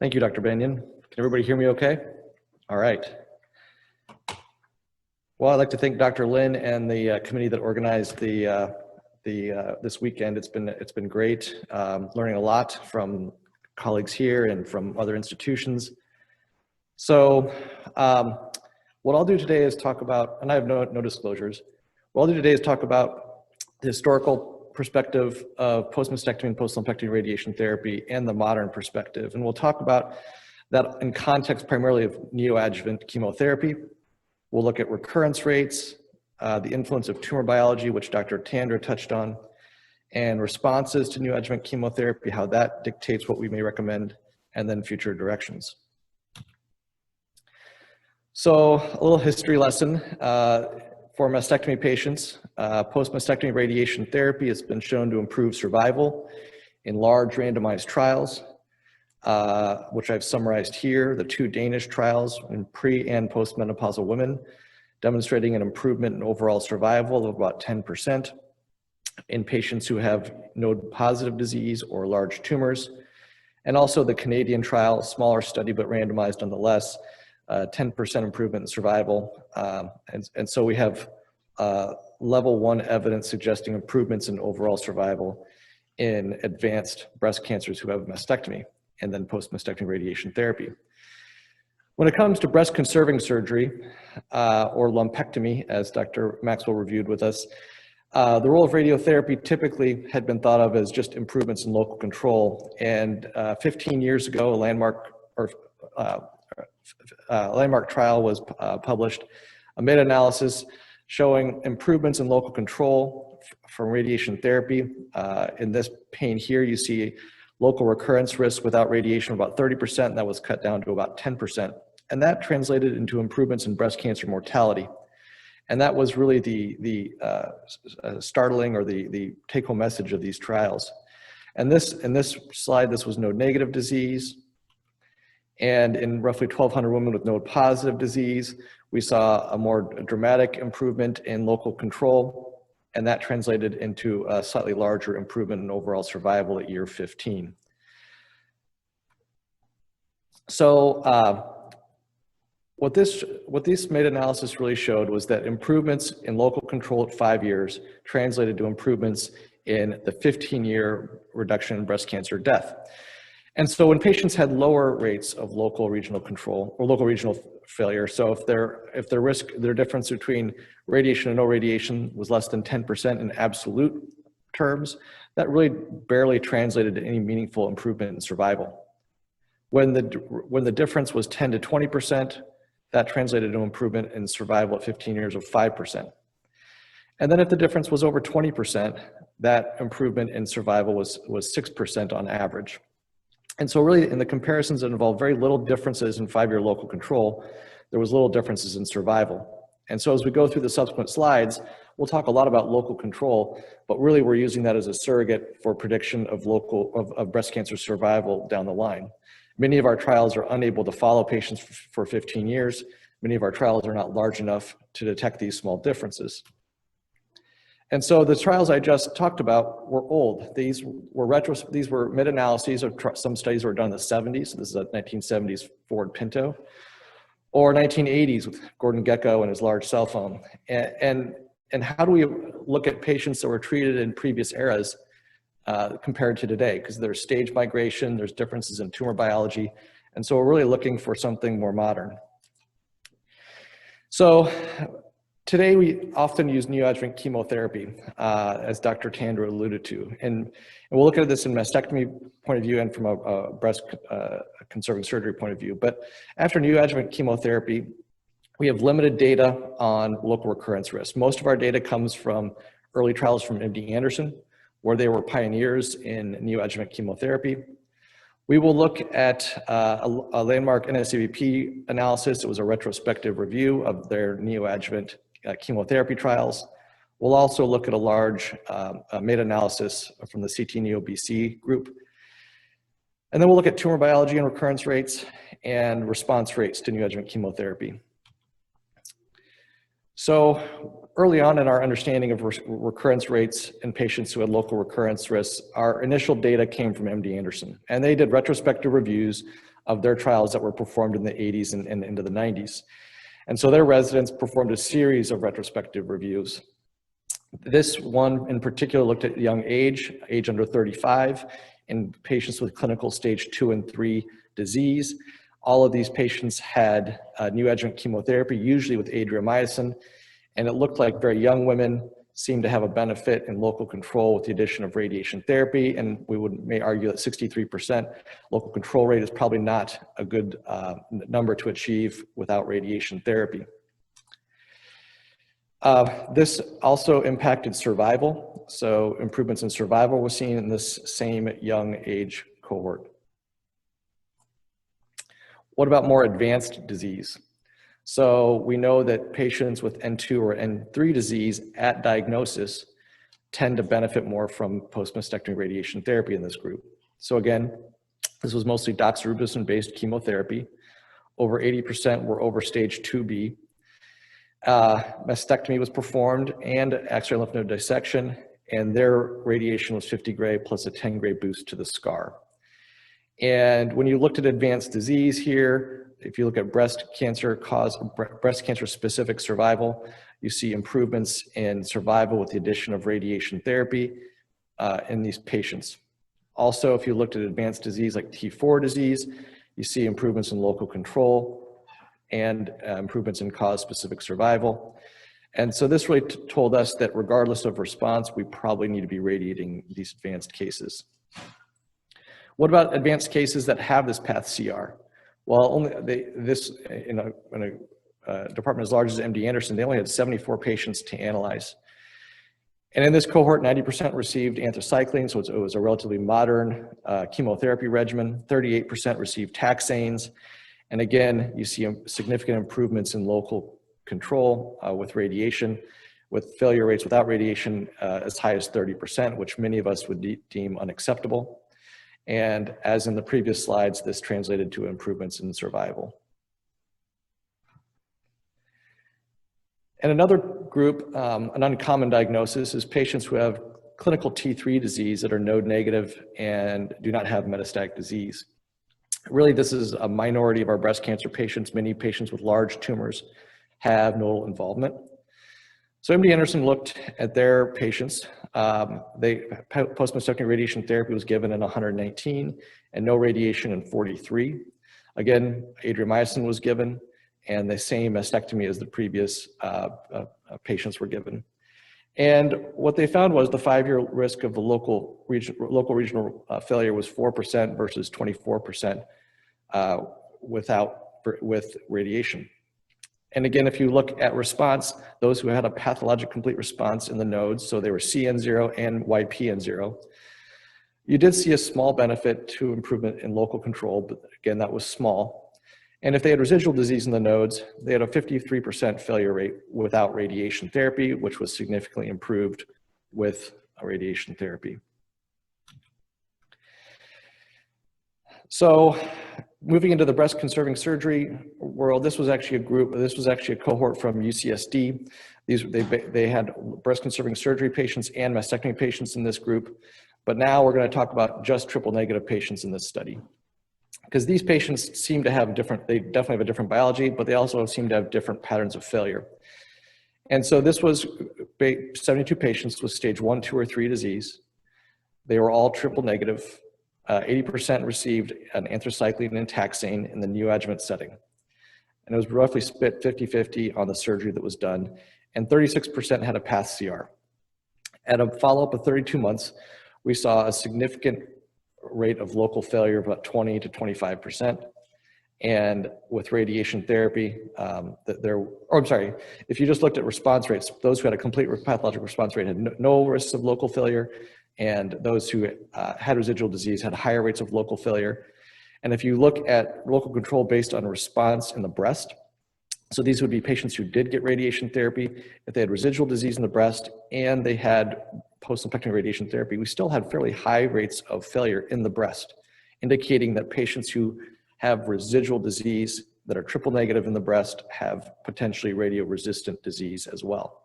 Thank you, Dr. Banyan. Can everybody hear me okay? All right. Well, I'd like to thank Dr. Lin and the committee that organized this weekend. It's been great, learning a lot from colleagues here and from other institutions. So what I'll do today is talk about, and I have no disclosures, what I'll do today is talk about the historical perspective of post-mastectomy and post-lumpectomy radiation therapy and the modern perspective. And we'll talk about that in context primarily of neoadjuvant chemotherapy. We'll look at recurrence rates, the influence of tumor biology, which Dr. Tandra touched on, and responses to neoadjuvant chemotherapy, how that dictates what we may recommend, and then future directions. So a little history lesson. For mastectomy patients, post-mastectomy radiation therapy has been shown to improve survival in large randomized trials, which I've summarized here, the two Danish trials in pre- and postmenopausal women, demonstrating an improvement in overall survival of about 10% in patients who have node-positive disease or large tumors. And also the Canadian trial, smaller study but randomized nonetheless, 10% improvement in survival. And so we have level 1 evidence suggesting improvements in overall survival in advanced breast cancers who have mastectomy and then post-mastectomy radiation therapy. When it comes to breast conserving surgery or lumpectomy, as Dr. Maxwell reviewed with us, the role of radiotherapy typically had been thought of as just improvements in local control. And 15 years ago, a landmark trial was published, a meta-analysis showing improvements in local control from radiation therapy. In this pane here, you see local recurrence risk without radiation of about 30%, and that was cut down to about 10%. And that translated into improvements in breast cancer mortality. And that was really the startling or the take-home message of these trials. And in this slide, this was node-negative disease. And in roughly 1,200 women with node-positive disease, we saw a more dramatic improvement in local control, and that translated into a slightly larger improvement in overall survival at year 15. So what this meta-analysis really showed was that improvements in local control at 5 years translated to improvements in the 15-year reduction in breast cancer death. And so when patients had lower rates of local regional control or local regional failure, so if their difference between radiation and no radiation was less than 10% in absolute terms, that really barely translated to any meaningful improvement in survival. When the difference was 10 to 20%, that translated to improvement in survival at 15 years of 5%. And then if the difference was over 20%, that improvement in survival was 6% on average. And so really in the comparisons that involved very little differences in 5-year local control, there was little differences in survival. And so as we go through the subsequent slides, we'll talk a lot about local control, but really we're using that as a surrogate for prediction of breast cancer survival down the line. Many of our trials are unable to follow patients for 15 years. Many of our trials are not large enough to detect these small differences. And so the trials I just talked about were old. These were meta-analyses of some studies were done in the 70s. So this is a 1970s Ford Pinto, or 1980s with Gordon Gekko and his large cell phone. And how do we look at patients that were treated in previous eras compared to today? Because there's stage migration, there's differences in tumor biology, and so we're really looking for something more modern. So today, we often use neoadjuvant chemotherapy, as Dr. Tandra alluded to. And we'll look at this in mastectomy point of view and from a breast conserving surgery point of view. But after neoadjuvant chemotherapy, we have limited data on local recurrence risk. Most of our data comes from early trials from MD Anderson, where they were pioneers in neoadjuvant chemotherapy. We will look at a landmark NSABP analysis. It was a retrospective review of their neoadjuvant chemotherapy trials. We'll also look at a large meta-analysis from the CT-NEO-BC group. And then we'll look at tumor biology and recurrence rates and response rates to neoadjuvant chemotherapy. So early on in our understanding of recurrence rates in patients who had local recurrence risks, our initial data came from MD Anderson. And they did retrospective reviews of their trials that were performed in the 80s and into the 90s. And so their residents performed a series of retrospective reviews. This one in particular looked at young age under 35, in patients with clinical stage 2 and 3 disease. All of these patients had neoadjuvant chemotherapy, usually with adriamycin, and it looked like very young women seemed to have a benefit in local control with the addition of radiation therapy, and we may argue that 63% local control rate is probably not a good number to achieve without radiation therapy. This also impacted survival, so improvements in survival were seen in this same young age cohort. What about more advanced disease? So we know that patients with N2 or N3 disease at diagnosis tend to benefit more from post-mastectomy radiation therapy in this group. So again, this was mostly doxorubicin-based chemotherapy. Over 80% were over stage 2B. Mastectomy was performed and X-ray lymph node dissection, and their radiation was 50 gray plus a 10 gray boost to the scar. And when you looked at advanced disease here, if you look at breast cancer specific survival, you see improvements in survival with the addition of radiation therapy in these patients. Also, if you looked at advanced disease like T4 disease, you see improvements in local control and improvements in cause-specific survival. And so this really told us that regardless of response, we probably need to be radiating these advanced cases. What about advanced cases that have this path CR? Well, in a department as large as MD Anderson, they only had 74 patients to analyze. And in this cohort, 90% received anthracycline, so it was a relatively modern chemotherapy regimen. 38% received taxanes. And again, you see significant improvements in local control with radiation, with failure rates without radiation as high as 30%, which many of us would deem unacceptable. And as in the previous slides, this translated to improvements in survival. And another group, an uncommon diagnosis, is patients who have clinical T3 disease that are node negative and do not have metastatic disease. Really, this is a minority of our breast cancer patients. Many patients with large tumors have nodal involvement. So MD Anderson looked at their patients. Post-mastectomy radiation therapy was given in 119 and no radiation in 43. Again, adriamycin was given and the same mastectomy as the previous patients were given. And what they found was the 5-year risk of the local regional failure was 4% versus 24% with radiation. And again, if you look at response, those who had a pathologic complete response in the nodes, so they were CN0 and YPN0, you did see a small benefit to improvement in local control, but again, that was small. And if they had residual disease in the nodes, they had a 53% failure rate without radiation therapy, which was significantly improved with radiation therapy. So moving into the breast conserving surgery world, this was actually a cohort from UCSD. They had breast conserving surgery patients and mastectomy patients in this group, but now we're going to talk about just triple negative patients in this study. Because these patients seem to have they definitely have a different biology, but they also seem to have different patterns of failure. And so this was 72 patients with stage 1, 2, or 3 disease. They were all triple negative. 80% received an anthracycline and taxane in the neoadjuvant setting. And it was roughly split 50-50 on the surgery that was done, and 36% had a path CR. At a follow-up of 32 months, we saw a significant rate of local failure of about 20 to 25%. And with radiation therapy, if you just looked at response rates, those who had a complete pathologic response rate had no risks of local failure, and those who had residual disease had higher rates of local failure. And if you look at local control based on response in the breast, so these would be patients who did get radiation therapy, if they had residual disease in the breast and they had post-mastectomy radiation therapy, we still had fairly high rates of failure in the breast, indicating that patients who have residual disease that are triple negative in the breast have potentially radio-resistant disease as well.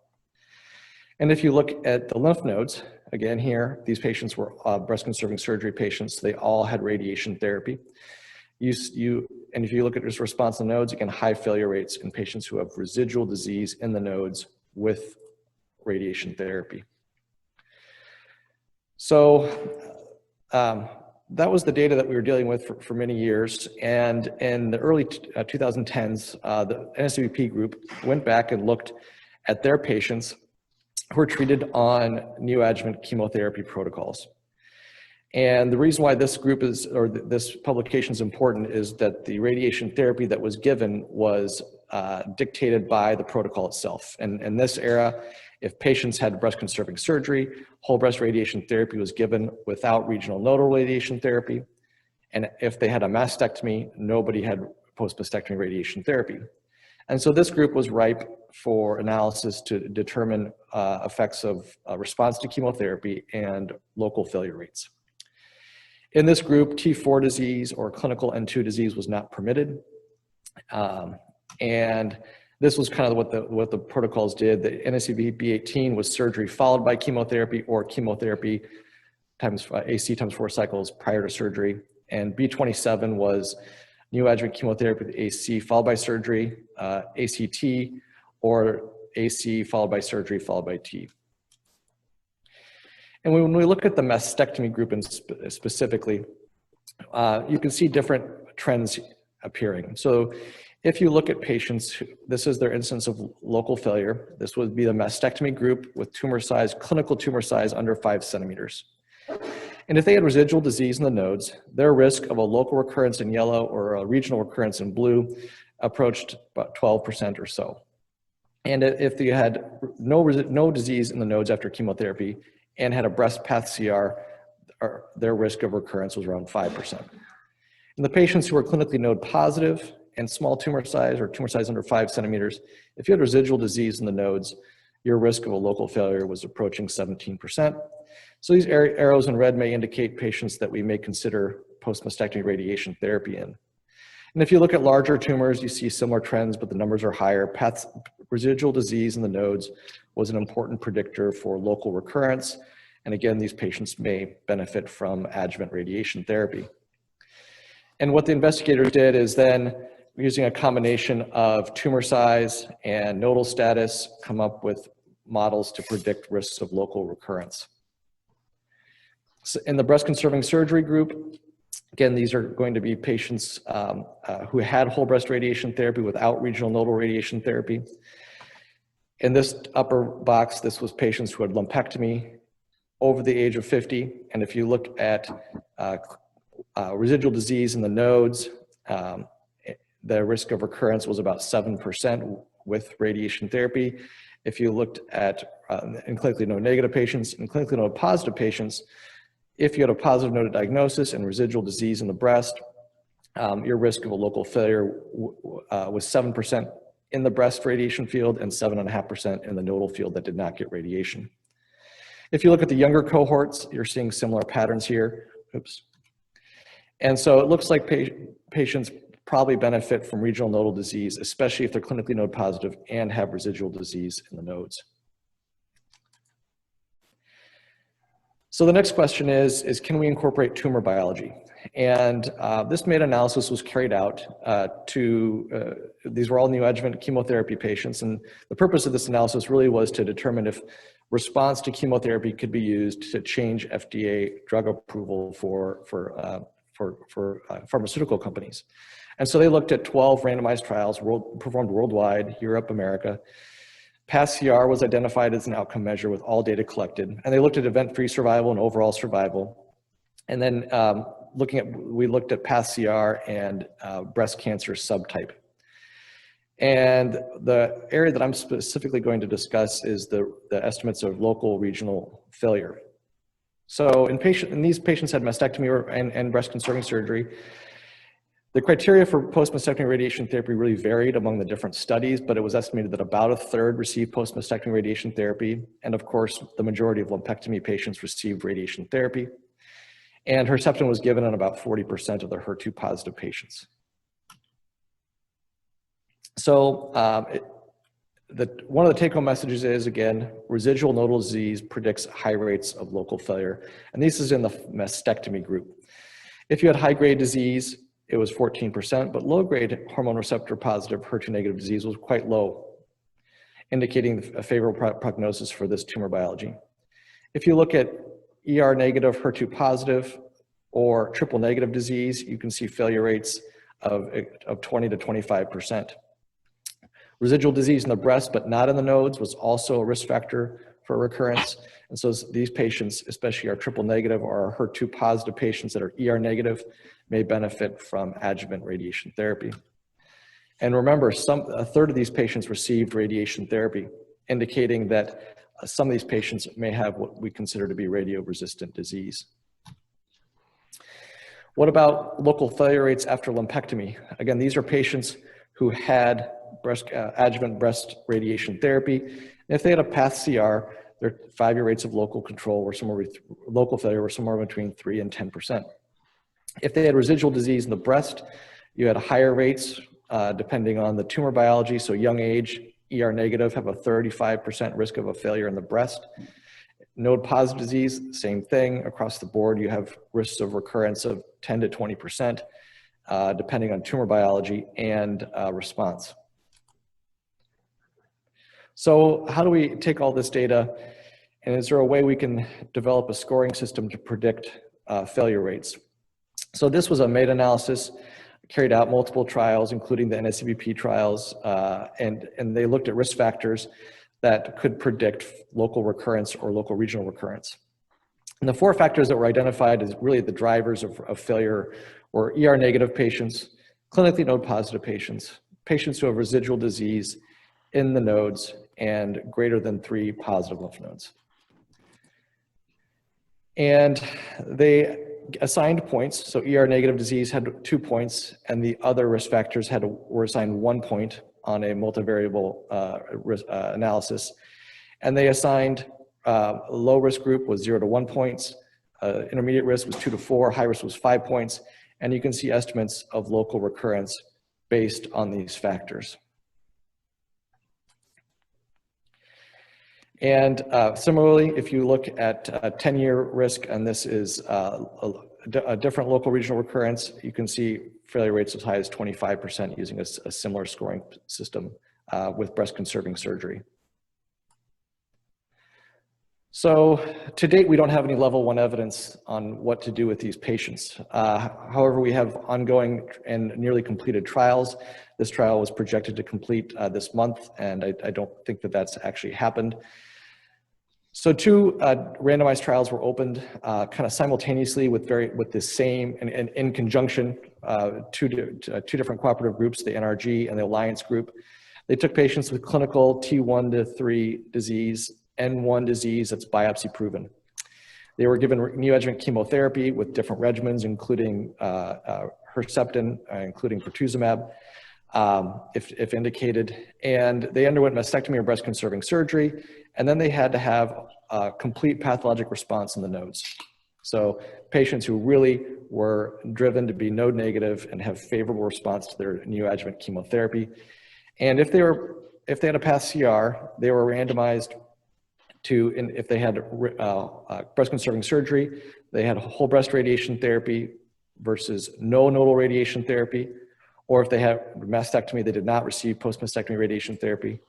And if you look at the lymph nodes, again here, these patients were breast conserving surgery patients. They all had radiation therapy. And if you look at just response to nodes, again, high failure rates in patients who have residual disease in the nodes with radiation therapy. So that was the data that we were dealing with for many years. And in the early 2010s, the NSWP group went back and looked at their patients who were treated on neoadjuvant chemotherapy protocols. And the reason why this group is, or this publication is important, is that the radiation therapy that was given was dictated by the protocol itself. And in this era, if patients had breast conserving surgery, whole breast radiation therapy was given without regional nodal radiation therapy. And if they had a mastectomy, nobody had post-mastectomy radiation therapy. And so this group was ripe for analysis to determine effects of response to chemotherapy and local failure rates. In this group, T4 disease or clinical N2 disease was not permitted. And this was kind of what the protocols did. The NSCV B18 was surgery followed by chemotherapy, or chemotherapy times AC times 4 cycles prior to surgery. And B27 was neoadjuvant chemotherapy with AC followed by surgery, ACT, or AC followed by surgery followed by T. And when we look at the mastectomy group specifically, you can see different trends appearing. So if you look at patients, this is their instance of local failure. This would be the mastectomy group with tumor size, clinical tumor size under 5 centimeters. And if they had residual disease in the nodes, their risk of a local recurrence in yellow or a regional recurrence in blue approached about 12% or so. And if they had no disease in the nodes after chemotherapy and had a breast path CR, their risk of recurrence was around 5%. In the patients who were clinically node positive and small tumor size or tumor size under 5 centimeters, if you had residual disease in the nodes, your risk of a local failure was approaching 17%. So these arrows in red may indicate patients that we may consider post-mastectomy radiation therapy in. And if you look at larger tumors, you see similar trends, but the numbers are higher. Residual disease in the nodes was an important predictor for local recurrence. And again, these patients may benefit from adjuvant radiation therapy. And what the investigators did is then, using a combination of tumor size and nodal status, come up with models to predict risks of local recurrence. So in the breast conserving surgery group, again, these are going to be patients who had whole breast radiation therapy without regional nodal radiation therapy. In this upper box, this was patients who had lumpectomy over the age of 50. And if you look at residual disease in the nodes, the risk of recurrence was about 7% with radiation therapy. If you looked at in clinically node negative patients and clinically node positive patients, if you had a positive nodal diagnosis and residual disease in the breast, your risk of a local failure was 7% in the breast radiation field and 7.5% in the nodal field that did not get radiation. If you look at the younger cohorts, you're seeing similar patterns here. Oops. And so it looks like patients probably benefit from regional nodal disease, especially if they're clinically node positive and have residual disease in the nodes. So the next question is can we incorporate tumor biology? And this meta-analysis was carried out these were all neoadjuvant chemotherapy patients, and the purpose of this analysis really was to determine if response to chemotherapy could be used to change FDA drug approval for pharmaceutical companies. And so they looked at 12 randomized trials performed worldwide, Europe, America. Path CR was identified as an outcome measure with all data collected, and they looked at event-free survival and overall survival. And then we looked at path CR and breast cancer subtype. And the area that I'm specifically going to discuss is the estimates of local regional failure. So these patients had mastectomy and breast conserving surgery. The criteria for post-mastectomy radiation therapy really varied among the different studies, but it was estimated that about a third received post-mastectomy radiation therapy. And of course, the majority of lumpectomy patients received radiation therapy. And Herceptin was given on about 40% of the HER2 positive patients. So one of the take-home messages is, again, residual nodal disease predicts high rates of local failure. And this is in the mastectomy group. If you had high-grade disease, it was 14%, but low-grade hormone receptor positive HER2-negative disease was quite low, indicating a favorable prognosis for this tumor biology. If you look at ER-negative, HER2-positive, or triple-negative disease, you can see failure rates of 20 to 25%. Residual disease in the breast, but not in the nodes, was also a risk factor for recurrence. And so these patients, especially our triple-negative or our HER2-positive patients that are ER-negative, may benefit from adjuvant radiation therapy. And remember, a third of these patients received radiation therapy, indicating that some of these patients may have what we consider to be radio-resistant disease. What about local failure rates after lumpectomy? Again, these are patients who had adjuvant breast radiation therapy. And if they had a path CR, their 5-year rates of local control were local failure were somewhere between 3 and 10%. If they had residual disease in the breast, you had higher rates depending on the tumor biology. So young age, ER negative, have a 35% risk of a failure in the breast. Node positive disease, same thing across the board. You have risks of recurrence of 10 to 20%, depending on tumor biology and response. So how do we take all this data, and is there a way we can develop a scoring system to predict failure rates? So this was a meta-analysis, carried out multiple trials, including the NSCBP trials, and they looked at risk factors that could predict local recurrence or local regional recurrence. And the 4 factors that were identified as really the drivers of failure were ER-negative patients, clinically node-positive patients, patients who have residual disease in the nodes, and greater than 3 positive lymph nodes. And they assigned points. So ER-negative disease had 2 points, and the other risk factors were assigned 1 point on a multivariable analysis. And they assigned low risk group was 0 to 1 points, intermediate risk was 2 to 4, high risk was 5 points, and you can see estimates of local recurrence based on these factors. And similarly, if you look at 10-year risk, and this is a different local regional recurrence, you can see failure rates as high as 25% using a similar scoring system with breast-conserving surgery. So to date, we don't have any level 1 evidence on what to do with these patients. However, we have ongoing and nearly completed trials. This trial was projected to complete this month, and I don't think that that's actually happened. So 2 randomized trials were opened kind of simultaneously with the same, and in conjunction, two different cooperative groups, the NRG and the Alliance group. They took patients with clinical T1 to 3 disease, N1 disease that's biopsy proven. They were given neoadjuvant chemotherapy with different regimens, including Herceptin, including pertuzumab, if indicated. And they underwent mastectomy or breast conserving surgery, and then they had to have a complete pathologic response in the nodes. So patients who really were driven to be node negative and have favorable response to their neoadjuvant chemotherapy. And if they had a path CR, they were randomized to, if they had breast conserving surgery, they had whole breast radiation therapy versus no nodal radiation therapy. Or if they had mastectomy, they did not receive post-mastectomy radiation therapy.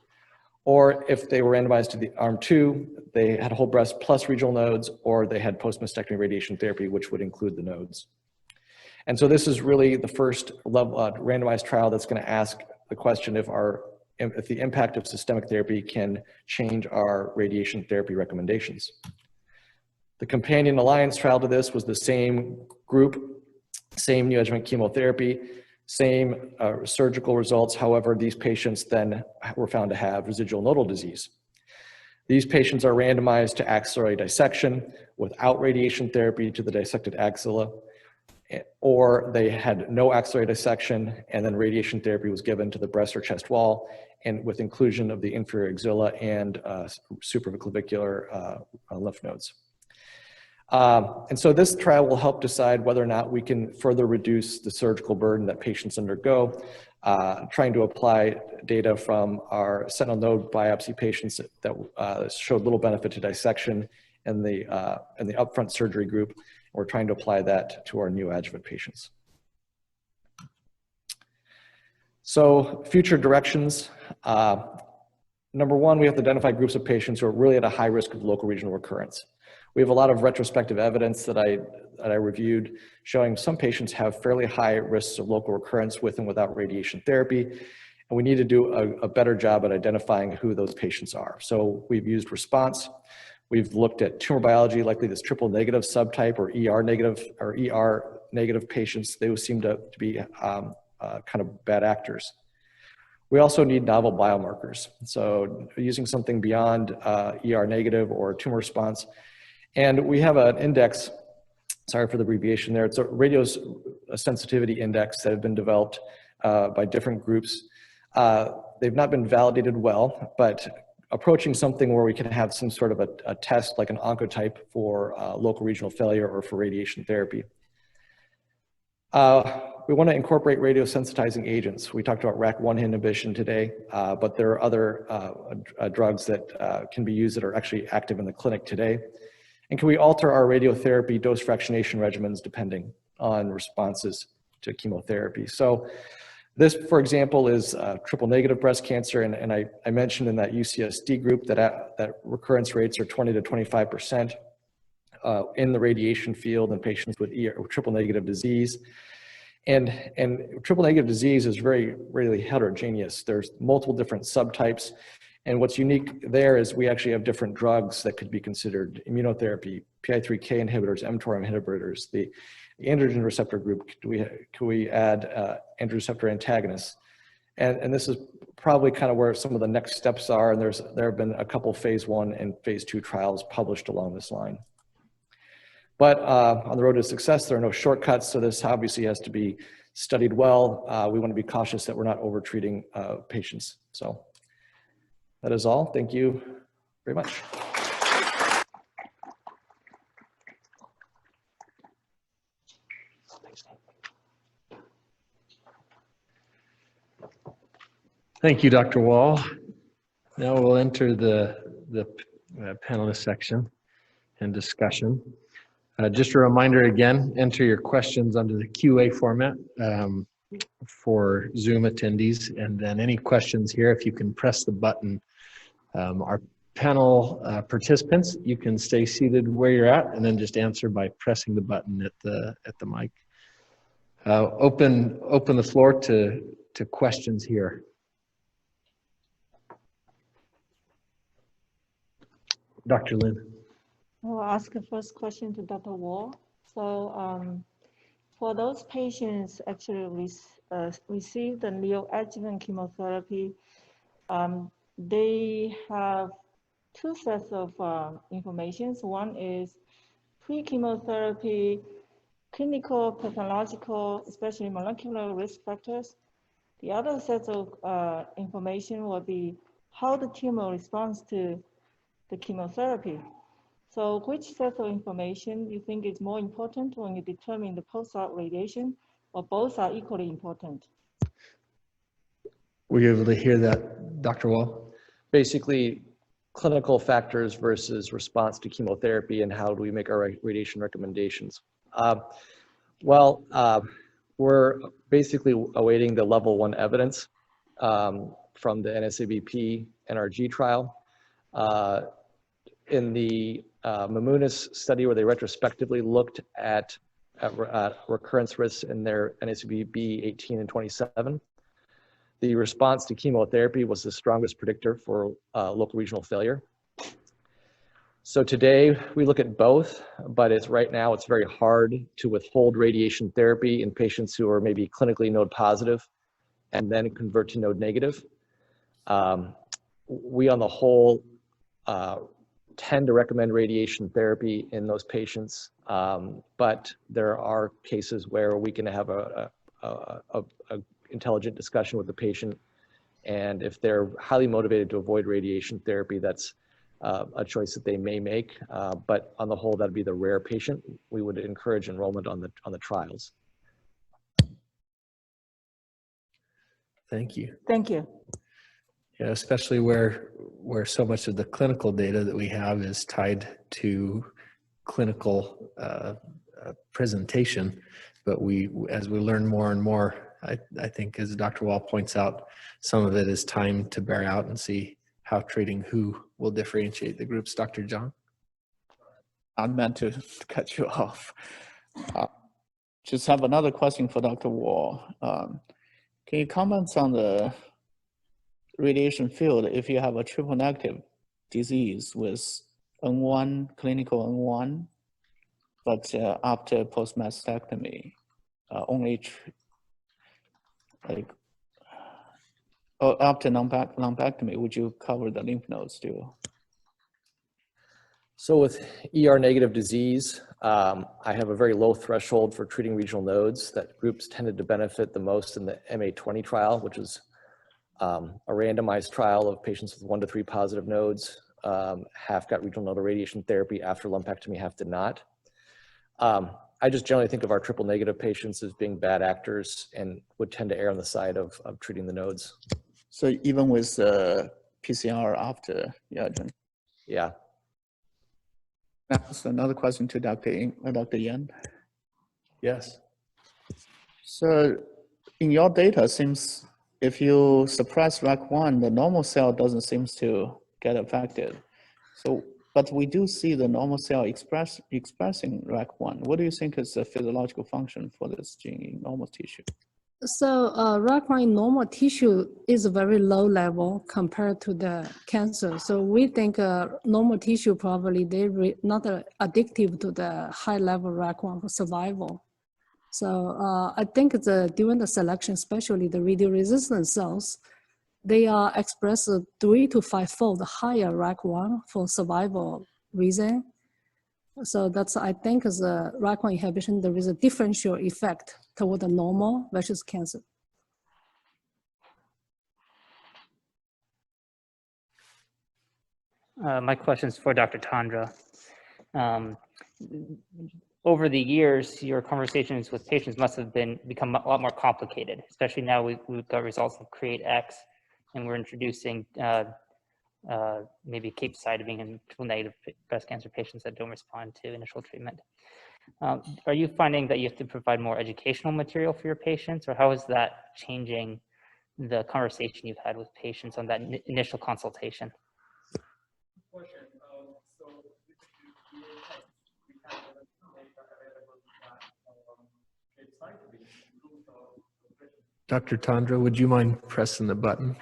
Or if they were randomized to the arm 2, they had whole breast plus regional nodes, or they had post-mastectomy radiation therapy, which would include the nodes. And so this is really the first randomized trial that's going to ask the question if the impact of systemic therapy can change our radiation therapy recommendations. The companion alliance trial to this was the same group, same neoadjuvant chemotherapy, same surgical results. However, these patients then were found to have residual nodal disease. These patients are randomized to axillary dissection without radiation therapy to the dissected axilla, or they had no axillary dissection and then radiation therapy was given to the breast or chest wall, and with inclusion of the inferior axilla and supraclavicular lymph nodes. And so this trial will help decide whether or not we can further reduce the surgical burden that patients undergo, trying to apply data from our sentinel node biopsy patients that showed little benefit to dissection in the upfront surgery group. We're trying to apply that to our neoadjuvant patients. So future directions. Number one, we have to identify groups of patients who are really at a high risk of local regional recurrence. We have a lot of retrospective evidence that I reviewed showing some patients have fairly high risks of local recurrence with and without radiation therapy. And we need to do a better job at identifying who those patients are. So we've used response. We've looked at tumor biology, likely this triple negative subtype or ER negative patients. They seem to be kind of bad actors. We also need novel biomarkers. So using something beyond ER negative or tumor response. And we have an index, sorry for the abbreviation there. It's a radio sensitivity index that have been developed by different groups. They've not been validated well, but approaching something where we can have some sort of a test like an oncotype for local regional failure or for radiation therapy. We want to incorporate radiosensitizing agents. We talked about RAC1 inhibition today, but there are other drugs that can be used that are actually active in the clinic today. And can we alter our radiotherapy dose fractionation regimens depending on responses to chemotherapy? So this, for example, is triple negative breast cancer. And I mentioned in that UCSD group that recurrence rates are 20 to 25% in the radiation field in patients with triple negative disease. And triple negative disease is really heterogeneous. There's multiple different subtypes. And what's unique there is we actually have different drugs that could be considered immunotherapy, PI3K inhibitors, mTOR inhibitors, the androgen receptor group. Can we add androgen receptor antagonists? And this is probably kind of where some of the next steps are. And there have been a couple phase 1 and phase 2 trials published along this line. But on the road to success, there are no shortcuts. So this obviously has to be studied well. We want to be cautious that we're not over-treating patients. So that is all. Thank you very much. Thank you, Dr. Wahl. Now we'll enter the panelist section and discussion. Just a reminder again, enter your questions under the QA format for Zoom attendees. And then any questions here, if you can press the button. Our panel participants, you can stay seated where you're at and then just answer by pressing the button at the mic. Open the floor to questions here. Dr. Lin. I'll ask the first question to Dr. Wahl. So for those patients actually receive the neoadjuvant chemotherapy, they have two sets of information. One is pre-chemotherapy, clinical, pathological, especially molecular risk factors. The other set of information will be how the tumor responds to the chemotherapy. So which set of information you think is more important when you determine the post-op radiation, or both are equally important? Were you able to hear that, Dr. Wahl? Basically, clinical factors versus response to chemotherapy and how do we make our radiation recommendations. We're basically awaiting the level 1 evidence from the NSABP NRG trial. In the Mamunis study where they retrospectively looked at recurrence risks in their NSABP 18 and 27, the response to chemotherapy was the strongest predictor for local regional failure. So today we look at both, but right now it's very hard to withhold radiation therapy in patients who are maybe clinically node positive and then convert to node negative. We on the whole tend to recommend radiation therapy in those patients, but there are cases where we can have a intelligent discussion with the patient, and if they're highly motivated to avoid radiation therapy, that's a choice that they may make. But on the whole, that'd be the rare patient. We would encourage enrollment on the trials. Thank you. Thank you. Yeah, especially where so much of the clinical data that we have is tied to clinical presentation, but as we learn more and more I think as Dr. Wall points out, some of it is time to bear out and see how treating who will differentiate the groups. Dr. John? I meant to cut you off. Just have another question for Dr. Wall. Can you comment on the radiation field if you have a triple negative disease with N1, clinical N1, but after post-mastectomy, only after lumpectomy, would you cover the lymph nodes still? So with ER negative disease, I have a very low threshold for treating regional nodes. That groups tended to benefit the most in the MA20 trial, which is a randomized trial of patients with 1 to 3 positive nodes. Half got regional nodal radiation therapy after lumpectomy, half did not. I just generally think of our triple negative patients as being bad actors and would tend to err on the side of treating the nodes. So even with PCR after adjuvant? Yeah. That's another question to Dr. Yan. Yes. So in your data, seems if you suppress RAC1, the normal cell doesn't seem to get affected. So, but we do see the normal cell expressing RAC1. What do you think is the physiological function for this gene in normal tissue? So RAC1 in normal tissue is a very low level compared to the cancer. So we think normal tissue probably they're not addictive to the high level RAC1 for survival. So I think during the selection, especially the radio-resistant cells, they are expressed 3 to 5-fold higher RAC1 for survival reason. So that's, I think, as a RAC1 inhibition, there is a differential effect toward the normal versus cancer. My question is for Dr. Tandra. Over the years, your conversations with patients must have become a lot more complicated, especially now we've got results of CREATE-X, and we're introducing maybe capecitabine in triple-negative breast cancer patients that don't respond to initial treatment. Are you finding that you have to provide more educational material for your patients, or how is that changing the conversation you've had with patients on that initial consultation? Dr. Tandra, would you mind pressing the button?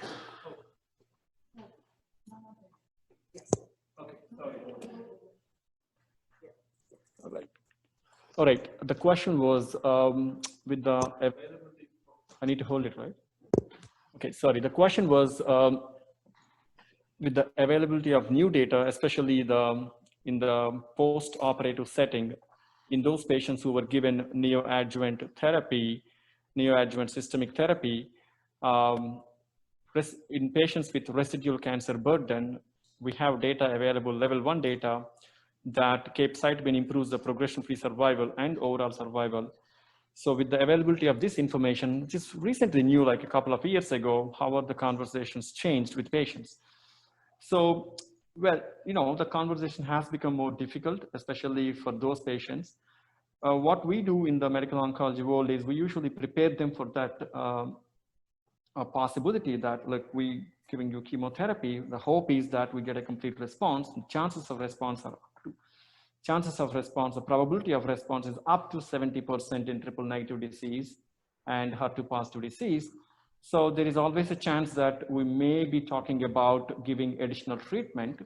All right. The question was with the availability. I need to hold it, right? Okay. Sorry. The question was with the availability of new data, especially in the post-operative setting, in those patients who were given neoadjuvant therapy, neoadjuvant systemic therapy, in patients with residual cancer burden, we have data available, level 1 data, that capecitabine improves the progression-free survival and overall survival. So with the availability of this information, just recently knew like a couple of years ago, how are the conversations changed with patients? So, well, you know, the conversation has become more difficult, especially for those patients. What we do in the medical oncology world is we usually prepare them for that possibility that, like, we giving you chemotherapy, the hope is that we get a complete response. And chances of response, the probability of response is up to 70% in triple negative disease and HER2 positive disease. So there is always a chance that we may be talking about giving additional treatment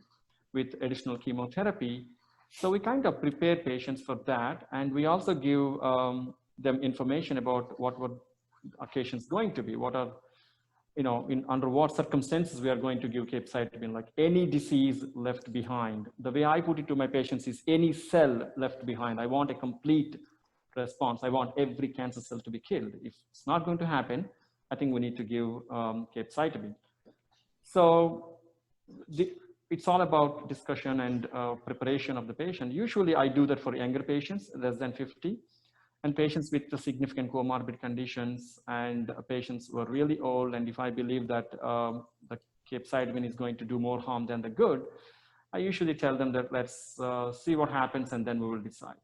with additional chemotherapy. So we kind of prepare patients for that. And we also give them information about what occasions going to be, what are, you know, under what circumstances we are going to give capecitabine, like any disease left behind. The way I put it to my patients is any cell left behind. I want a complete response. I want every cancer cell to be killed. If it's not going to happen, I think we need to give capecitabine. So it's all about discussion and preparation of the patient. Usually I do that for younger patients, less than 50. And patients with the significant comorbid conditions and patients who are really old. And if I believe that the capecitabine is going to do more harm than the good, I usually tell them that let's see what happens and then we will decide.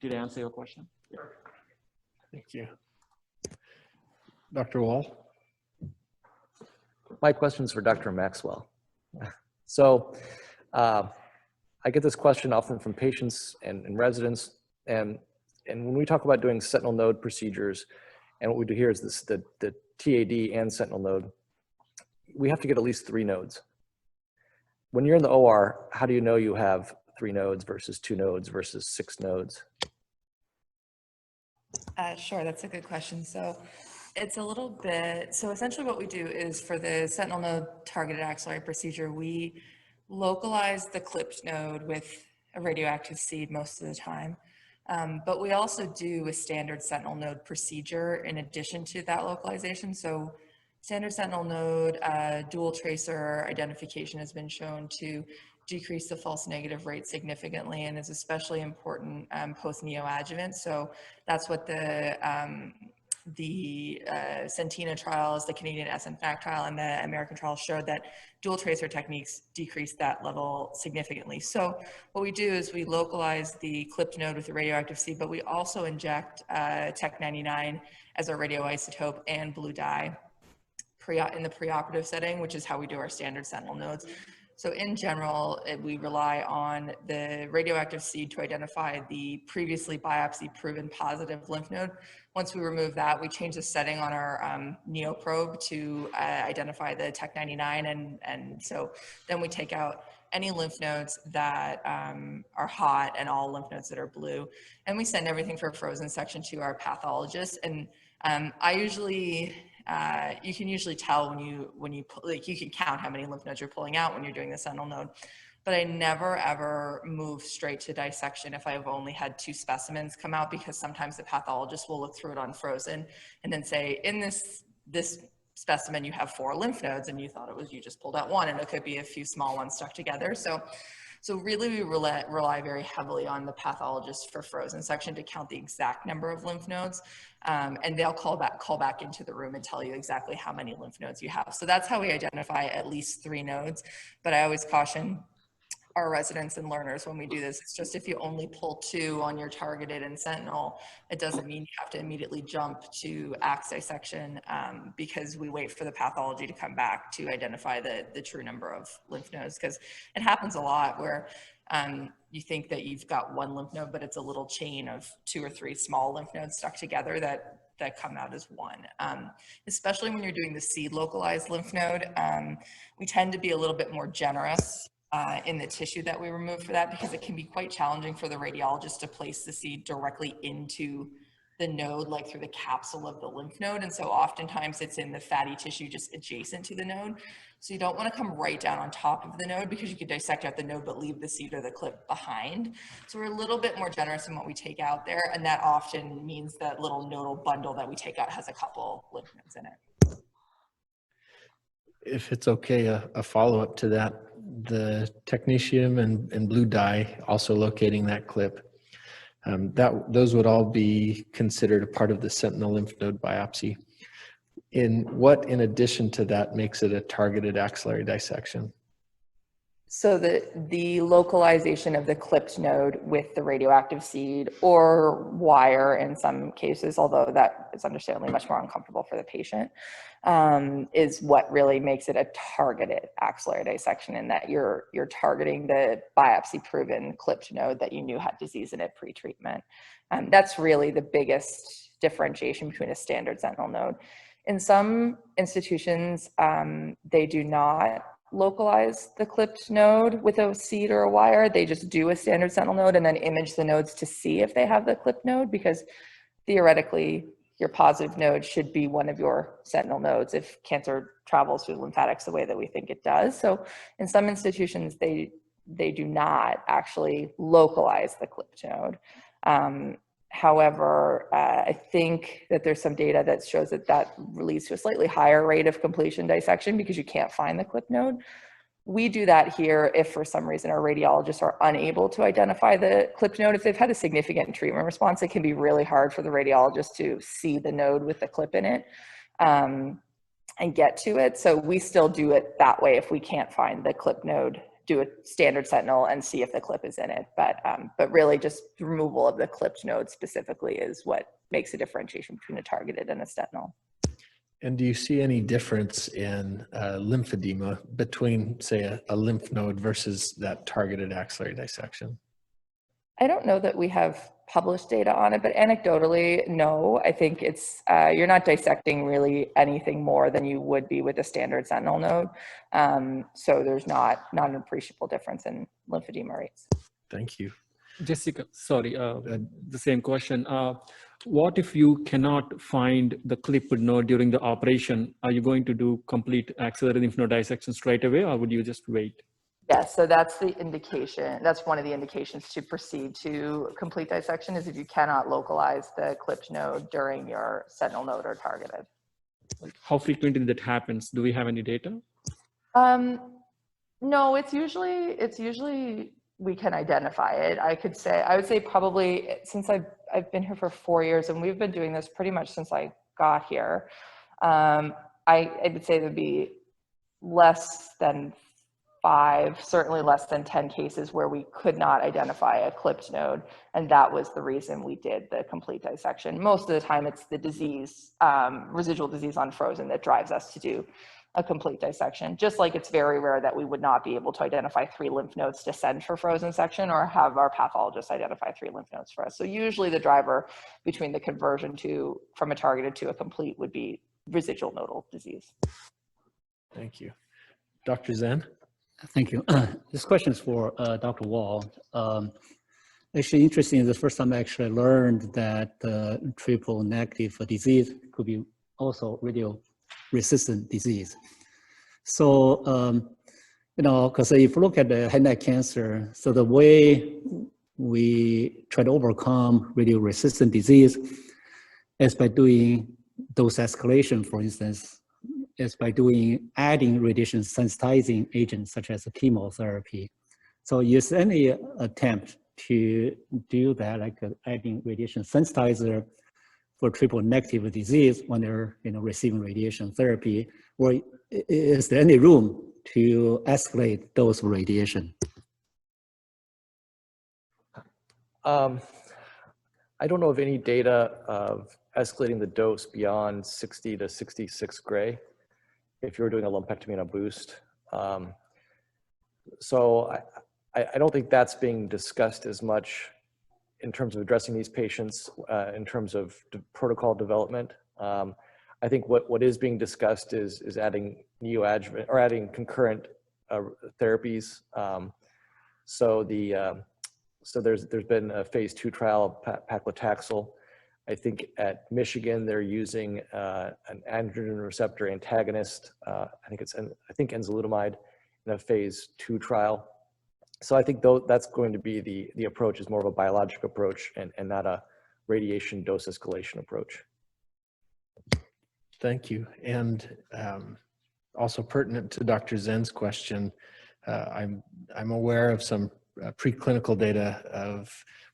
Did I answer your question? Yeah. Thank you. Dr. Wall? My question's for Dr. Maxwell. So I get this question often from patients and residents, and when we talk about doing sentinel node procedures, and what we do here is this, the TAD and sentinel node, we have to get at least 3 nodes. When you're in the OR, how do you know you have 3 nodes versus 2 nodes versus 6 nodes? Sure, that's a good question. So it's a little bit, so essentially what we do is for the sentinel node targeted axillary procedure, we localize the clipped node with a radioactive seed most of the time. But we also do a standard sentinel node procedure in addition to that localization. So standard sentinel node dual tracer identification has been shown to decrease the false negative rate significantly and is especially important post-neoadjuvant. So that's what the Sentina trials, the Canadian SNFAC trial, and the American trial showed that dual tracer techniques decrease that level significantly. So what we do is we localize the clipped node with the radioactive seed, but we also inject Tech-99 as our radioisotope and blue dye in the preoperative setting, which is how we do our standard sentinel nodes. So in general, we rely on the radioactive seed to identify the previously biopsy-proven positive lymph node. Once we remove that, we change the setting on our neoprobe to identify the Tech-99, and so then we take out any lymph nodes that are hot and all lymph nodes that are blue, and we send everything for a frozen section to our pathologist. And I usually you can usually tell when you like, you can count how many lymph nodes you're pulling out when you're doing the sentinel node, but I never ever move straight to dissection if I've only had 2 specimens come out, because sometimes the pathologist will look through it on frozen and then say, in this specimen you have 4 lymph nodes and you thought it was, you just pulled out 1, and it could be a few small ones stuck together. So really we rely very heavily on the pathologist for frozen section to count the exact number of lymph nodes. And they'll call back into the room and tell you exactly how many lymph nodes you have. So that's how we identify at least 3 nodes. But I always caution our residents and learners when we do this, it's just if you only pull 2 on your targeted and sentinel, it doesn't mean you have to immediately jump to axe dissection, because we wait for the pathology to come back to identify the true number of lymph nodes, because it happens a lot where you think that you've got 1 lymph node, but it's a little chain of 2 or 3 small lymph nodes stuck together that come out as 1. Especially when you're doing the seed localized lymph node, we tend to be a little bit more generous in the tissue that we remove for that, because it can be quite challenging for the radiologist to place the seed directly into the node, like through the capsule of the lymph node. And so oftentimes it's in the fatty tissue just adjacent to the node. So you don't want to come right down on top of the node, because you could dissect out the node but leave the seed or the clip behind. So we're a little bit more generous in what we take out there, and that often means that little nodal bundle that we take out has a couple lymph nodes in it. If it's okay, a follow-up to that, the technetium and blue dye, also locating that clip, those would all be considered a part of the sentinel lymph node biopsy. In addition to that, makes it a targeted axillary dissection? So the localization of the clipped node with the radioactive seed or wire in some cases, although that is understandably much more uncomfortable for the patient, is what really makes it a targeted axillary dissection, in that you're targeting the biopsy-proven clipped node that you knew had disease in it pre-treatment. That's really the biggest differentiation between a standard sentinel node. In some institutions, they do not localize the clipped node with a seed or a wire. They just do a standard sentinel node and then image the nodes to see if they have the clipped node, because theoretically your positive node should be one of your sentinel nodes if cancer travels through the lymphatics the way that we think it does. So in some institutions, they do not actually localize the clipped node. However, I think that there's some data that shows that leads to a slightly higher rate of completion dissection because you can't find the clip node. We do that here if for some reason our radiologists are unable to identify the clip node. If they've had a significant treatment response, it can be really hard for the radiologist to see the node with the clip in it and get to it. So we still do it that way if we can't find the clip node, do a standard sentinel and see if the clip is in it. But really just the removal of the clipped node specifically is what makes a differentiation between a targeted and a sentinel. And do you see any difference in lymphedema between, say, a lymph node versus that targeted axillary dissection? I don't know that we have published data on it, but anecdotally, no. I think it's, you're not dissecting really anything more than you would be with a standard sentinel node. So there's not an appreciable difference in lymphedema rates. Thank you. Jessica, sorry, the same question. What if you cannot find the clipped node during the operation? Are you going to do complete axillary lymph node dissection straight away, or would you just wait? Yes, so that's the indication. That's one of the indications to proceed to complete dissection is if you cannot localize the clipped node during your sentinel node or targeted. How frequently that happens? Do we have any data? No, it's usually we can identify it. I would say probably since I've been here for 4 years and we've been doing this pretty much since I got here. I would say there'd be less than 5, certainly less than 10 cases where we could not identify a clipped node. And that was the reason we did the complete dissection. Most of the time it's the disease, residual disease on frozen that drives us to do a complete dissection. Just like it's very rare that we would not be able to identify 3 lymph nodes to send for frozen section or have our pathologist identify 3 lymph nodes for us. So usually the driver between the conversion from a targeted to a complete would be residual nodal disease. Thank you. Dr. Zen? Thank you. This question is for Dr. Wahl. Actually, interesting, the first time I actually learned that triple negative disease could be also radio-resistant disease. So, you know, because if you look at the head and neck cancer, so the way we try to overcome radio-resistant disease is by doing dose escalation, for instance, is by adding radiation sensitizing agents such as chemotherapy. So is any attempt to do that, like adding radiation sensitizer for triple negative disease when they're receiving radiation therapy, or is there any room to escalate dose of radiation? I don't know of any data of escalating the dose beyond 60 to 66 gray if you're doing a lumpectomy and a boost. So I don't think that's being discussed as much in terms of addressing these patients in terms of protocol development. I think what is being discussed is adding neoadjuvant or adding concurrent therapies. So there's been a phase 2 trial of paclitaxel. I think at Michigan they're using an androgen receptor antagonist. I think enzalutamide in a phase 2 trial. So I think that's going to be the approach, is more of a biologic approach and not a radiation dose escalation approach. Thank you. And also pertinent to Dr. Zen's question, I'm aware of some preclinical data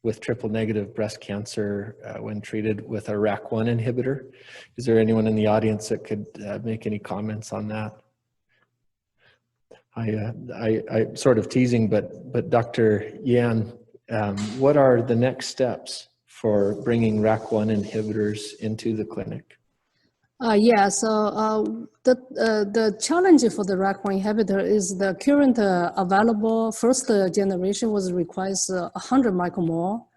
with triple negative breast cancer when treated with a RAC1 inhibitor. Is there anyone in the audience that could make any comments on that? I'm sort of teasing, but Dr. Yan, what are the next steps for bringing RAC1 inhibitors into the clinic? Yeah, so the challenge for the RAC1 inhibitor is the current available first generation requires 100 micromole.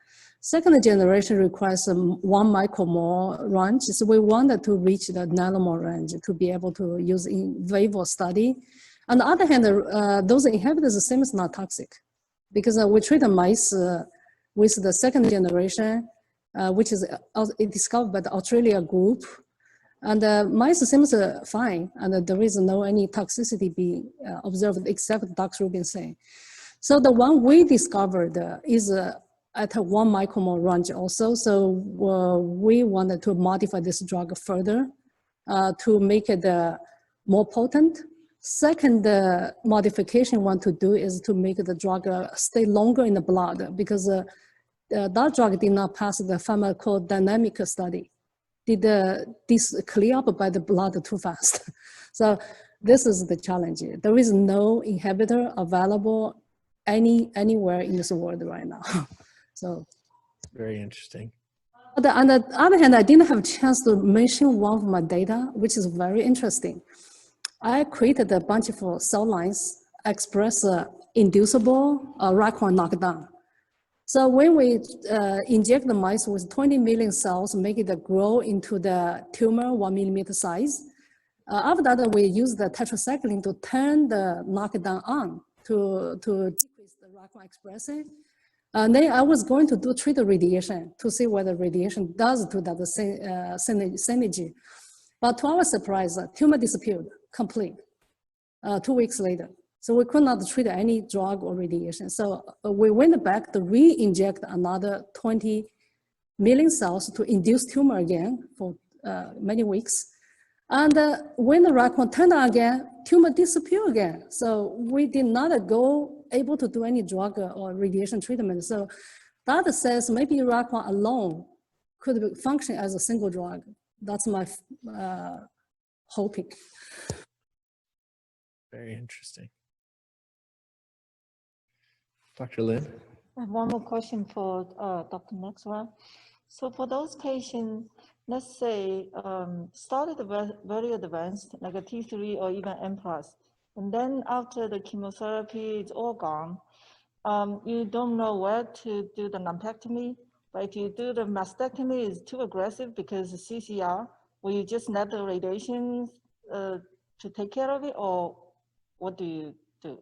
Second generation requires 1 micromole range. So we wanted to reach the nanomole range to be able to use in vivo study. On the other hand, those inhibitors seem not toxic because we treat the mice with the second generation, which is discovered by the Australia group. And the mice seems fine, and there is no any toxicity being observed except doxorubicin. So the one we discovered is at a 1 micromole range also. So we wanted to modify this drug further to make it more potent. Second modification we want to do is to make the drug stay longer in the blood because that drug did not pass the pharmacodynamic study. Did this clear up by the blood too fast? So this is the challenge. There is no inhibitor available anywhere in this world right now. So very interesting. But on the other hand, I didn't have a chance to mention one of my data, which is very interesting. I created a bunch of cell lines express inducible RAC1 knockdown. So when we inject the mice with 20 million cells, make it grow into the tumor 1 millimeter size. After that, we use the tetracycline to turn the knockdown on to decrease the RAC1 expression. And then I was going to do treat radiation to see what the radiation does to that synergy. But to our surprise, tumor disappeared complete 2 weeks later. So we could not treat any drug or radiation. So we went back to re-inject another 20 million cells to induce tumor again for many weeks. And when the RAC1 turned on again, tumor disappeared again. So we did not able to do any drug or radiation treatment. So that says maybe RAC1 alone could function as a single drug. That's my hoping. Very interesting. Dr. Lin? I have one more question for Dr. Maxwell. So for those patients, let's say, started very advanced, like a T3 or even M+, and then after the chemotherapy is all gone, you don't know where to do the lumpectomy, but if you do the mastectomy, it's too aggressive because of CCR, will you just let the radiation to take care of it, or what do you do?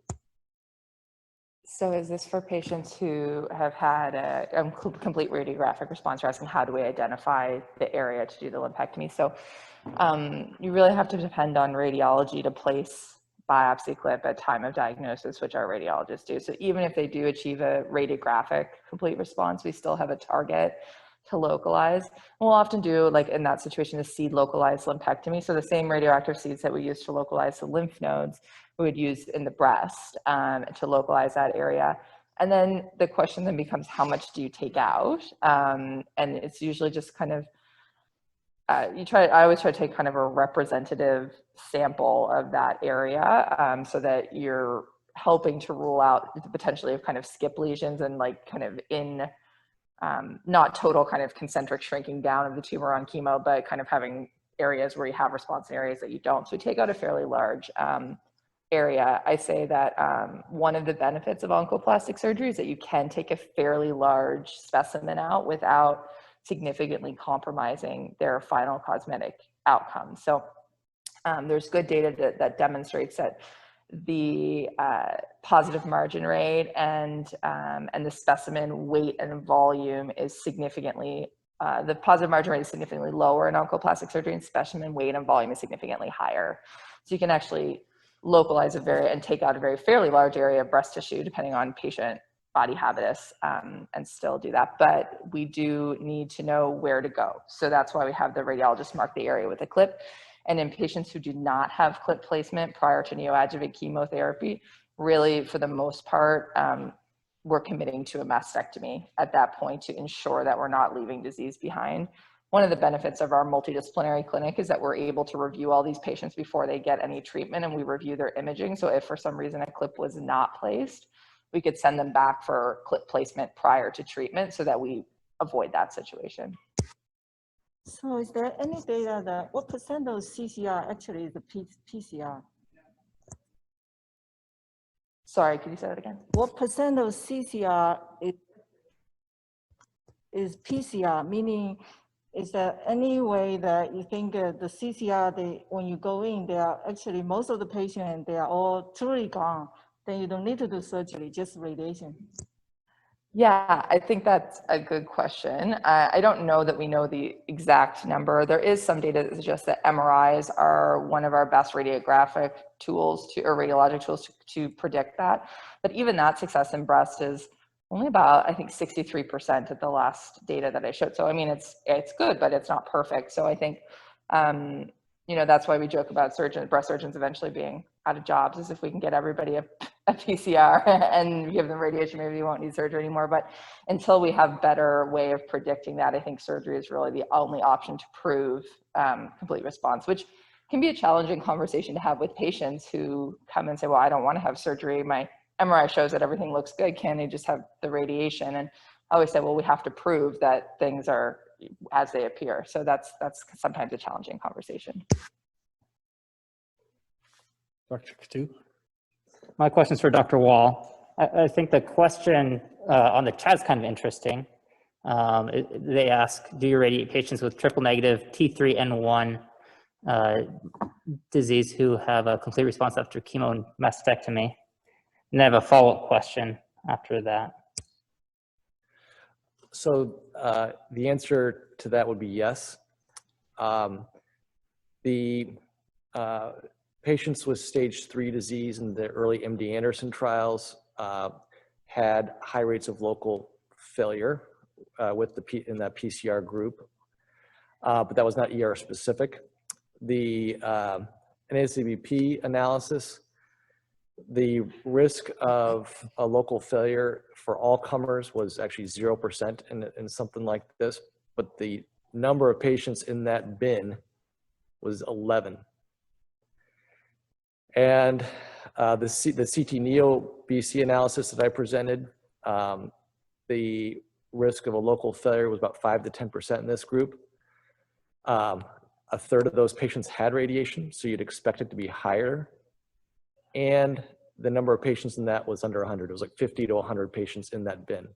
So is this for patients who have had a complete radiographic response? You're asking how do we identify the area to do the lumpectomy? So you really have to depend on radiology to place biopsy clip at time of diagnosis, which our radiologists do. So even if they do achieve a radiographic complete response, we still have a target to localize. And we'll often do, like in that situation, a seed localized lumpectomy. So the same radioactive seeds that we use to localize the lymph nodes, we would use in the breast to localize that area. And then the question then becomes, how much do you take out? And it's usually just kind of, I always try to take kind of a representative sample of that area so that you're helping to rule out the potentially of kind of skip lesions and like kind of in, not total kind of concentric shrinking down of the tumor on chemo, but kind of having areas where you have response and areas that you don't. So we take out a fairly large area. I say that one of the benefits of oncoplastic surgery is that you can take a fairly large specimen out without significantly compromising their final cosmetic outcomes. So there's good data that demonstrates that the positive margin rate and the specimen weight and volume is significantly, the positive margin rate is significantly lower in oncoplastic surgery, and specimen weight and volume is significantly higher. So you can actually localize and take out a very fairly large area of breast tissue, depending on patient body habitus, and still do that. But we do need to know where to go. So that's why we have the radiologist mark the area with a clip. And in patients who do not have clip placement prior to neoadjuvant chemotherapy, really, for the most part, we're committing to a mastectomy at that point to ensure that we're not leaving disease behind. One of the benefits of our multidisciplinary clinic is that we're able to review all these patients before they get any treatment, and we review their imaging. So if for some reason a clip was not placed, we could send them back for clip placement prior to treatment so that we avoid that situation. So is there any data that what percent of CCR actually is the PCR? Sorry, could you say that again? What percent of CCR is PCR? Meaning, is there any way that you think the CCR, when you go in, they are actually, most of the patients, they are all truly gone. Then you don't need to do surgery, just radiation. Yeah, I think that's a good question. I don't know that we know the exact number. There is some data that suggests that MRIs are one of our best radiographic tools or radiologic tools to predict that. But even that success in breast is only about, I think, 63% at the last data that I showed. So, I mean, it's good, but it's not perfect. So I think, you know, that's why we joke about breast surgeons eventually being out of jobs, is if we can get everybody a PCR and give them radiation, maybe you won't need surgery anymore. But until we have better way of predicting that, I think surgery is really the only option to prove complete response, which can be a challenging conversation to have with patients who come and say, well, I don't want to have surgery. My MRI shows that everything looks good. Can they just have the radiation? And I always say, well, we have to prove that things are, as they appear. So that's sometimes a challenging conversation. Dr. Katu? My question is for Dr. Wahl. I think the question on the chat is kind of interesting. They ask, do you radiate patients with triple negative T3N1 disease who have a complete response after chemo and mastectomy? And I have a follow-up question after that. So the answer to that would be yes. The patients with stage 3 disease in the early MD Anderson trials had high rates of local failure in that PCR group, but that was not ER specific. The NACBP analysis, the risk of a local failure for all comers was actually 0% in something like this, but the number of patients in that bin was 11. And the CT Neo BC analysis that I presented, the risk of a local failure was about 5 to 10% in this group. A third of those patients had radiation, so you'd expect it to be higher. And the number of patients in that was under 100. It was like 50 to 100 patients in that bin.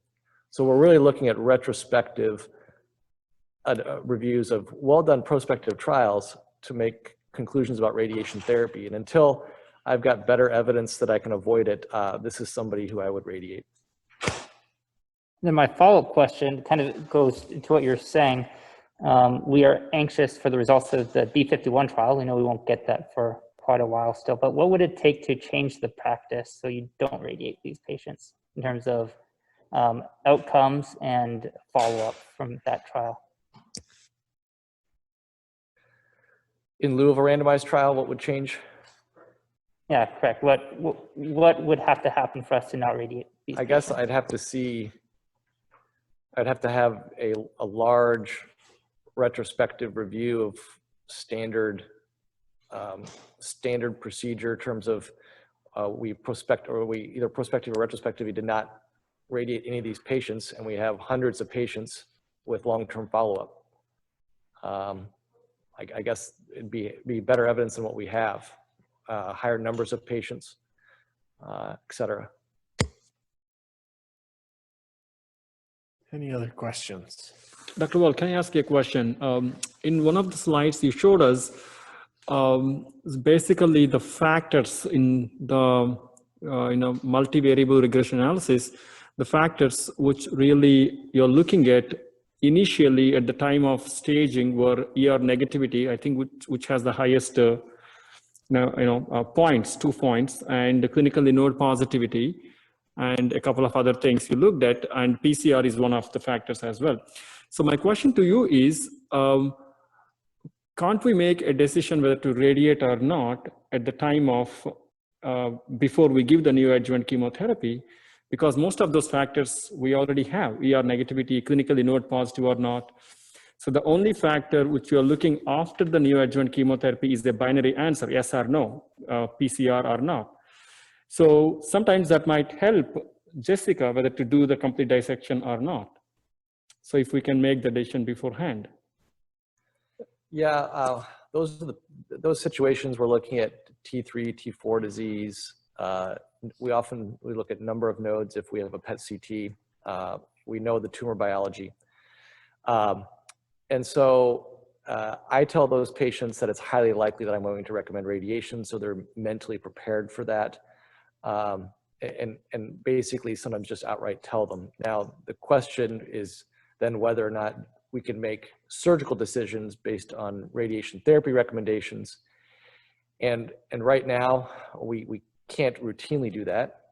So we're really looking at retrospective reviews of well-done prospective trials to make conclusions about radiation therapy. And until I've got better evidence that I can avoid it, this is somebody who I would radiate. Then my follow-up question kind of goes into what you're saying. We are anxious for the results of the B51 trial. We know we won't get that for quite a while still, but what would it take to change the practice so you don't radiate these patients in terms of outcomes and follow-up from that trial? In lieu of a randomized trial, what would change? Yeah, correct. What would have to happen for us to not radiate these patients? guess I'd have to have a large retrospective review of standard procedure in terms of we either prospective or retrospectively did not radiate any of these patients, and we have hundreds of patients with long-term follow-up. I guess it'd be better evidence than what we have, higher numbers of patients, et cetera. Any other questions? Dr. Wahl, can I ask you a question? In one of the slides you showed us, basically the factors in the multivariable regression analysis, the factors which really you're looking at initially at the time of staging were ER negativity, I think, which has the highest points, 2 points, and the clinically node positivity, and a couple of other things you looked at, and PCR is one of the factors as well. So my question to you is, can't we make a decision whether to radiate or not at the time of, before we give the neoadjuvant chemotherapy? Because most of those factors we already have, ER negativity, clinically node positive or not. So the only factor which you are looking after the neoadjuvant chemotherapy is the binary answer, yes or no, PCR or not. So sometimes that might help Jessica whether to do the complete dissection or not. So if we can make the decision beforehand. Yeah, those situations we're looking at T3, T4 disease. We look at number of nodes if we have a PET CT. We know the tumor biology. And so I tell those patients that it's highly likely that I'm going to recommend radiation, so they're mentally prepared for that. And basically sometimes just outright tell them. Now, the question is then whether or not we can make surgical decisions based on radiation therapy recommendations. And right now, we can't routinely do that.